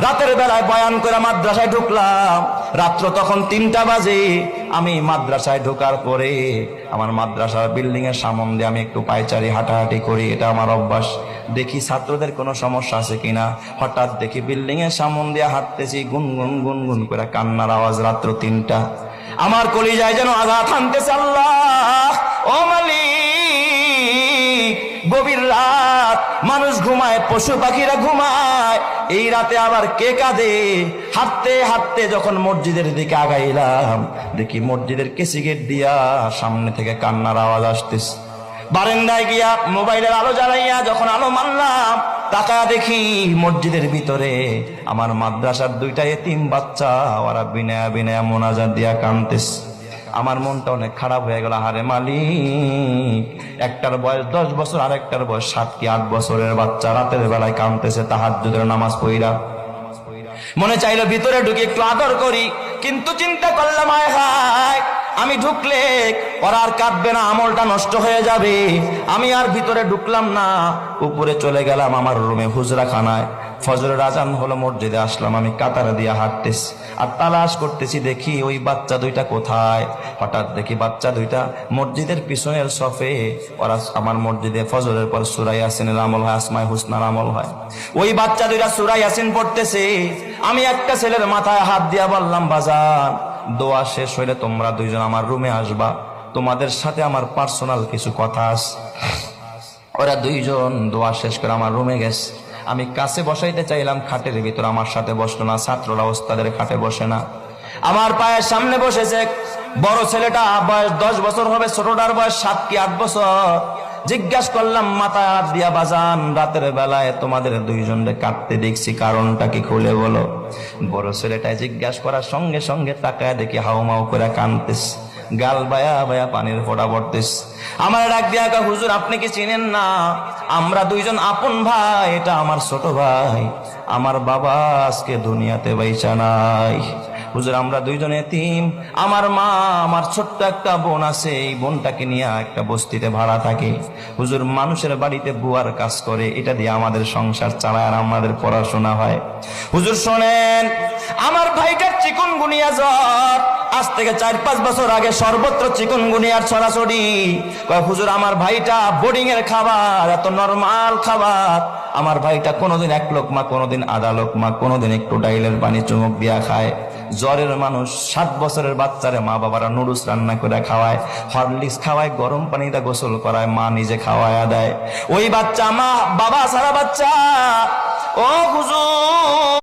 রাতের বেলায় বয়ান করে মাদ্রাসায় ঢুকলাম। রাত্র তখন 3টা বাজে। আমি মাদ্রাসায় ঢোকার পরে আমার মাদ্রাসার বিল্ডিং এর সামনে দিয়ে আমি একটু পায়চারি হাঁটাহাঁটি করি, এটা আমার অভ্যাস। দেখি ছাত্রদের কোনো সমস্যা আছে কিনা। হঠাৎ দেখি বিল্ডিং এর সামনে দিয়ে হাঁটতেছি, গুনগুন গুনগুন করে কান্নার আওয়াজ। রাত্র 3টা। আমার কলিজায় যেন আঘাত হানতেছে। আল্লাহ, ও মালিক, গভীর রাত, মানুষ ঘুমায়, পশু পাখিরা ঘুমায়, এই রাতে আবার কে কাঁদে? হাঁটতে হাঁটতে যখন মসজিদের দিকে আগাইলাম, দেখি মসজিদের কেসি গেট দিয়া সামনে থেকে কান্নার আওয়াজ আসতেছে। বারান্দায় গিয়া মোবাইলের আলো জ্বালাইয়া যখন আলো মারলাম, তাকায়া দেখি মসজিদের ভিতরে আমার মাদ্রাসার 2টা এতিম বাচ্চা, ওরা বিনয়া বিনয়া মোনাজাত দিয়া কাঁদতেছে। আমার মনটা অনেক খারাপ হয়ে গেল। আরে মালিক, একটার বয়স 10 বছর, আর একটার বয়স 7 কি 8 বছরের বাচ্চা, রাতের বেলায় কাঁদতেছে তাহাজ্জুদের নামাজ পড়া। মনে চাইলো ভিতরে ঢুকে একটু আদর করি, কিন্তু চিন্তা করলাম হায় হায়, আমি ঢুকলে ওরা আর কাঁদবে না, আমলটা নষ্ট হয়ে যাবে। আমি আর ভিতরে ঢুকলাম না, উপরে চলে গেলাম আমার রুমে, হুজরাখানায়। ফজরের আজান হলো, মসজিদে আসলাম। আমি কাতারে দিয়ে হাঁটতেছি আর তালাশ করতেছি, দেখি ওই বাচ্চা 2টা কোথায়। হঠাৎ দেখি বাচ্চা 2টা মসজিদের পিছনের সফে। ওরা আমার মসজিদে ফজরের পর সূরা ইয়াসিনের আমল হয়, আসমায়ে হুসনার আমল হয়। ওই বাচ্চা 2টা সূরা ইয়াসিন পড়তেছে। আমি একটা ছেলের মাথায় হাত দিয়া বললাম, বাজান, দোয়া শেষ হইলে তোমরা 2জন আমার রুমে আসবা, তোমাদের সাথে আমার পার্সোনাল কিছু কথা আছে। ওরা 2জন দোয়া শেষ করে আমার রুমে গেছে। আমি কাছে বসাইতে চাইলাম খাটের ভিতর, আমার সাথে বসলো না। ছাত্ররা ওস্তাদের খাটে বসে না, আমার পায়ের সামনে বসেছে। বড় ছেলেটা বয়স 10 বছর হবে, ছোটটার বয়স 7 কি 8 বছর। জিজ্ঞাসা করলাম, মাথায় হাত দিয়া, বাজান, রাতের বেলায় তোমাদের 2জনকে কাঁদতে দেখছি, কারণটা কি খুলে বলো। বড় ছেলেটা জিজ্ঞাসা করার সঙ্গে সঙ্গে তাকায় দেখি হাউমাউ করে কাঁদতেছে, গাল বায়া বায়া পানির ফোঁটা পড়তেছে। আমার ডাক দিয়া, হুজুর আপনি কি চিনেন না? আমরা 2জন আপন ভাই, এটা আমার ছোট ভাই, আমার বাবা আজকে দুনিয়াতে বাইচা নাই। হুজুর আমরা 2জন এতিম, আমার মা, আমার ছোট্ট একটা বোন আছে, এই বোনটাকে নিয়ে একটা বস্তিতে ভাড়া থাকে। হুজুর মানুষের বাড়িতে বুয়ার কাজ করে, এটা দিয়ে আমাদের সংসার চালায় আর আমাদের পড়াশোনা হয়। হুজুর শোনেন, আমার ভাইটার চিকুনগুনিয়া জ্বর, আজ থেকে 4-5 বছর আগে সর্বত্র চিকুনগুনিয়ার ছড়াছড়ি। হুজুর আমার ভাইটা বোর্ডিং এর খাবার, এত নরমাল খাবার, আমার ভাইটা কোনোদিন 1 লোকমা, কোনোদিন আধা লোকমা, কোনোদিন একটু ডাইলের পানি চুমুক দিয়া খায়। জ্বরের মানুষ 7 বছরের বাচ্চারে মা বাবারা নুডলস রান্না করে খাওয়ায়, হরলিক্স খাওয়ায়, গরম পানিতে গোসল করায়, মা নিজে খাওয়ায়া দেয়। ওই বাচ্চা মা বাবা সারা বাচ্চা। ও হুজুর।